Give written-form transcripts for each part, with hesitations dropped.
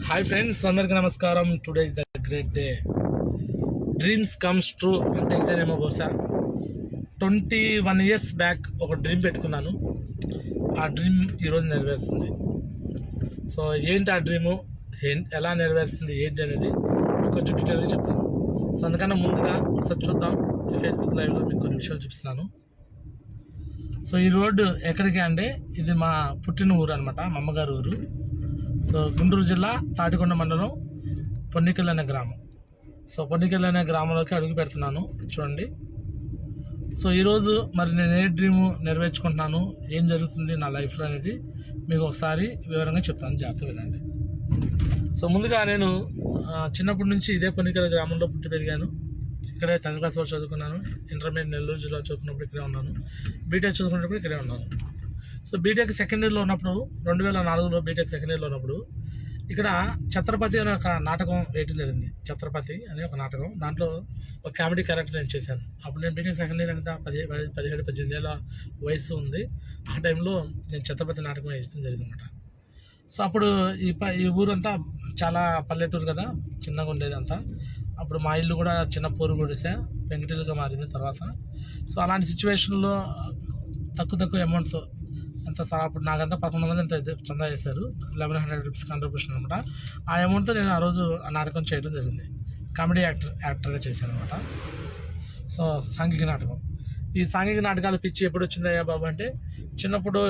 Hi friends, అందరికీ నమస్కారం. Today is the great day. Dreams comes true అంటే ఇదేనేమో బహుశా 21 years బ్యాక్ ఒక డ్రీమ్ పెట్టుకున్నాను. ఆ డ్రీమ్ ఈరోజు నెరవేరుతుంది. సో ఏంటి ఆ డ్రీము, ఎలా నెరవేరుతుంది ఏంటి అనేది మీకు కొంచెం డీటెయిల్గా చెప్తాను. సో అందుకన్నా ముందుగా ఒకసారి చూద్దాం. ఈ ఫేస్బుక్ లైవ్లో మీకు కొన్ని విషయాలు చూపిస్తున్నాను. సో ఈ రోడ్డు ఎక్కడికి అంటే ఇది మా పుట్టిన ఊరు అనమాట, మా అమ్మగారు ఊరు. సో గుంటూరు జిల్లా తాటికొండ మండలం పొన్నికల్ అనే గ్రామం. సో పొన్నికల్ అనే గ్రామంలోకి అడుగు పెడుతున్నాను, చూడండి. సో ఈరోజు మరి నేను ఏ డ్రీము నెరవేర్చుకుంటున్నాను, ఏం జరుగుతుంది నా లైఫ్లో అనేది మీకు ఒకసారి వివరంగా చెప్తాను, జాగ్రత్త వినండి. సో ముందుగా నేను చిన్నప్పటి నుంచి ఇదే పొన్నికల్ గ్రామంలో పుట్టి పెరిగాను. ఇక్కడే 10th క్లాస్ వరకు చదువుకున్నాను. ఇంటర్మీడియట్ నెల్లూరు జిల్లా చదువుకున్నప్పుడు ఇక్కడే ఉన్నాను. బీటెక్ చదువుకున్నప్పుడు ఇక్కడే ఉన్నాను. సో బీటెక్ సెకండ్ ఇయర్లో ఉన్నప్పుడు 2004లో బీటెక్ సెకండ్ ఇయర్లో ఉన్నప్పుడు ఇక్కడ ఛత్రపతి అనే ఒక నాటకం వేయటం జరిగింది. ఛత్రపతి అనే ఒక నాటకం, దాంట్లో ఒక కామెడీ క్యారెక్టర్ నేను చేశాను. అప్పుడు నేను బీటెక్ సెకండ్ ఇయర్ అంటే 17-18 ఏళ్ళ వయసు ఉంది. ఆ టైంలో నేను ఛత్రపతి నాటకం వేయడం జరిగింది అనమాట. సో అప్పుడు ఈ ఊరంతా చాలా పల్లెటూరు కదా, చిన్నగా ఉండేది అంతా. అప్పుడు మా ఇల్లు కూడా చిన్న పోరు గుడిసే పెంకుటిల్లుగా మారింది తర్వాత. సో అలాంటి సిచ్యువేషన్లో తక్కువ అమౌంట్తో అప్పుడు నాకంతా 1100 ఎంత చందా చేశారు, 1100 రూపీస్ కాంట్రిబ్యూషన్ అనమాట. ఆ అమౌంట్తో నేను ఆ రోజు ఆ నాటకం చేయడం జరిగింది. కామెడీ యాక్టర్గా చేశాను అనమాట. సో సాంఘిక నాటకం. ఈ సాంఘిక నాటకాలు పిచ్చి ఎప్పుడు వచ్చిందయ్యా బాబు అంటే, చిన్నప్పుడు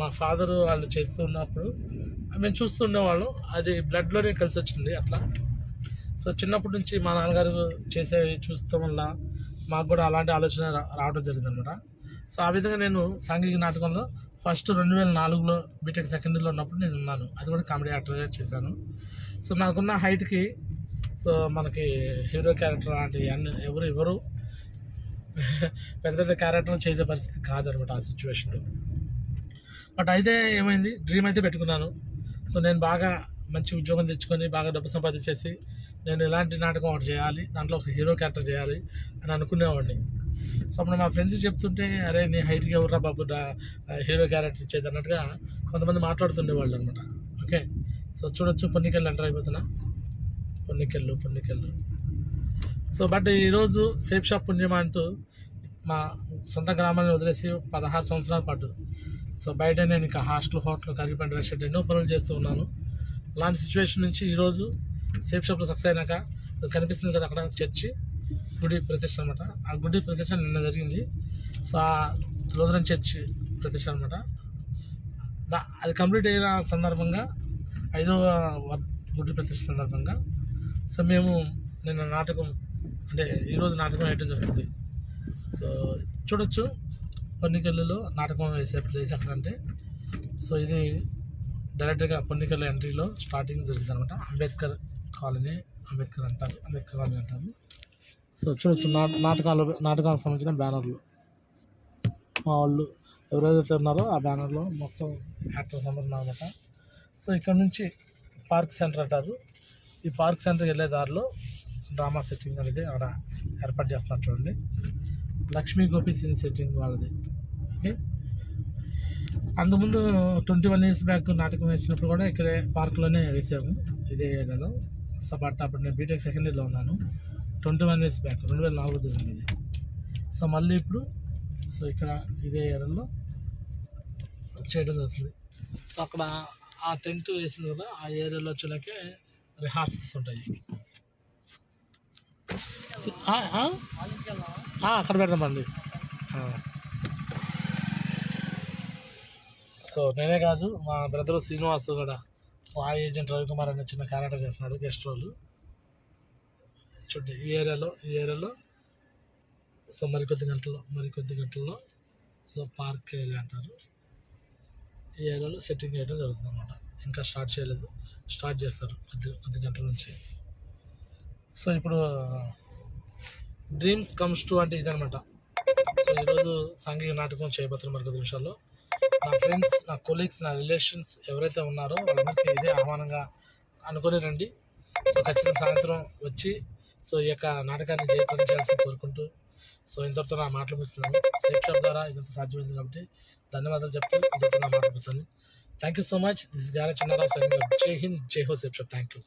మా ఫాదరు వాళ్ళు చేస్తూ ఉన్నప్పుడు మేము చూస్తూ ఉండేవాళ్ళం. అది బ్లడ్లోనే కలిసి వచ్చింది అట్లా. సో చిన్నప్పటి నుంచి మా నాన్నగారు చేసేవి చూస్తాం వల్ల మాకు కూడా అలాంటి ఆలోచన రావడం జరిగింది అనమాట. సో ఆ విధంగా నేను సాంఘిక నాటకంలో ఫస్ట్ 2004లో బీటెక్ సెకండ్ ఇయర్లో ఉన్నప్పుడు నేను ఉన్నాను. అది కూడా కామెడీ యాక్టర్గా చేశాను. సో నాకున్న హైట్కి సో మనకి హీరో క్యారెక్టర్ లాంటి ఎవరు పెద్ద పెద్ద క్యారెక్టర్లు చేసే పరిస్థితి కాదనమాట ఆ సిచ్యువేషన్లో. బట్ అయితే ఏమైంది, డ్రీమ్ అయితే పెట్టుకున్నాను. సో నేను బాగా మంచి ఉద్యోగం తెచ్చుకొని బాగా డబ్బు సంపాదించేసి నేను ఇలాంటి నాటకం ఒకటి చేయాలి, దాంట్లో ఒక హీరో క్యారెక్టర్ చేయాలి అని అనుకునేవాడిని. సో అప్పుడు మా ఫ్రెండ్స్ చెప్తుంటే, అరే నీ హైట్కి ఎవర్రా బాబు హీరో క్యారెక్టర్ ఇచ్చేది అన్నట్టుగా కొంతమంది మాట్లాడుతుండేవాళ్ళు అనమాట. ఓకే, సో చూడొచ్చు, పొన్నికల్ ఎంటర్ అయిపోతున్నా. పొన్నికల్లు. సో బట్ ఈరోజు సేఫ్ షాప్ పుణ్యమా అంటూ మా సొంత గ్రామాన్ని వదిలేసి 16 సంవత్సరాల పాటు సో బయట నేను ఇంకా హోటల్ కర్రీపంట రెస్టారెంట్ ఎన్నో పనులు చేస్తూ ఉన్నాను. అలాంటి సిచ్యువేషన్ నుంచి ఈరోజు సేఫ్ షాప్లో సక్సెస్ అయినాక కనిపిస్తుంది కదా అక్కడ చర్చి గుడి ప్రతిష్ట అనమాట. ఆ గుడి ప్రతిష్ట నిన్న జరిగింది. సో ఆ రోజున చర్చి ప్రతిష్ట అనమాట. అది కంప్లీట్ అయిన సందర్భంగా 5వ గుడి ప్రతిష్ట సందర్భంగా సో మేము నిన్న నాటకం అంటే ఈరోజు నాటకం వేయడం జరుగుతుంది. సో చూడొచ్చు, పొన్నికల్లులో నాటకం వేసే ప్లేస్ ఎక్కడంటే, సో ఇది డైరెక్ట్గా పొన్నికల్ ఎంట్రీలో స్టార్టింగ్ జరుగుతుంది అనమాట. అంబేద్కర్ కాలనీ అంటారు. సో చూడొచ్చు, నాటకాలకు సంబంధించిన బ్యానర్లు మా వాళ్ళు ఎవరైతే ఉన్నారో ఆ బ్యానర్లో మొత్తం యాక్టర్స్ అందరూ ఉన్నారన్నమాట. సో ఇక్కడ నుంచి పార్క్ సెంటర్ అంటారు. ఈ పార్క్ సెంటర్కి వెళ్ళే దారిలో డ్రామా సెట్టింగ్ అనేది అక్కడ ఏర్పాటు చేస్తున్నారు, చూడండి. లక్ష్మీ గోపి సీన్ సెట్టింగ్ వాళ్ళది. ఓకే, అందుముందు 21 years బ్యాక్ నాటకం వేసినప్పుడు కూడా ఇక్కడే పార్క్లోనే వేసాము, ఇదే ఏరియాలో. సో బట్ అప్పుడు నేను బీటెక్ సెకండ్ ఇయర్లో ఉన్నాను. 21 years బ్యాక్ 2004 జరిగింది ఇది. సో మళ్ళీ ఇప్పుడు సో ఇక్కడ ఇదే ఏరియాలో చేయడం జరుగుతుంది. సో అక్కడ ఆ టెంట్ వేసింది కదా, ఆ ఏరియాలో వచ్చేలాకే రిహార్సల్స్ ఉంటాయి. అక్కడ పెడదామండి. సో నేనే కాదు, మా బ్రదర్ శ్రీనివాస్ కూడా ఆ ఏజెంట్ రవికుమార్ అనే చిన్న క్యారెక్టర్ చేస్తున్నాడు, గెస్ట్ రోల్. చూడండి, ఈ ఏరియాలో సో మరికొద్ది గంటల్లో సో పార్క్ ఏరియా అంటారు, ఈ ఏరియాలో సెట్టింగ్ చేయడం జరుగుతుంది అన్నమాట. ఇంకా స్టార్ట్ చేయలేదు, స్టార్ట్ చేస్తారు కొద్ది గంటల నుంచి. సో ఇప్పుడు డ్రీమ్స్ కమ్స్ ట్రూ అంటే ఇదనమాట. సో ఈరోజు సాంఘిక నాటకం చేయబోతున్నారు మరికొద్ది నిమిషాల్లో. నా ఫ్రెండ్స్, నా కొలీగ్స్, నా రిలేషన్స్ ఎవరైతే ఉన్నారో వాళ్ళందరికీ ఇదే ఆహ్వానంగా అనుకుని రండి. సో ఖచ్చితంగా సాయంత్రం వచ్చి సో ఈ యొక్క నాటకాన్ని జయప్రదం చేయాల్సి కోరుకుంటూ సో ఇంతటితో నా మాటలు ముగిస్తున్నాను. సేఫ్ షాప్ ద్వారా ఇదంతా సాధ్యమైంది కాబట్టి ధన్యవాదాలు చెప్తూ ఇంతటితో నా మాటలు ముగిస్తాను. Thank you so much. This గాన చిన్నరావు సైనింగ్ ఆఫ్. జై హింద్, జై హో, థ్యాంక్ యూ.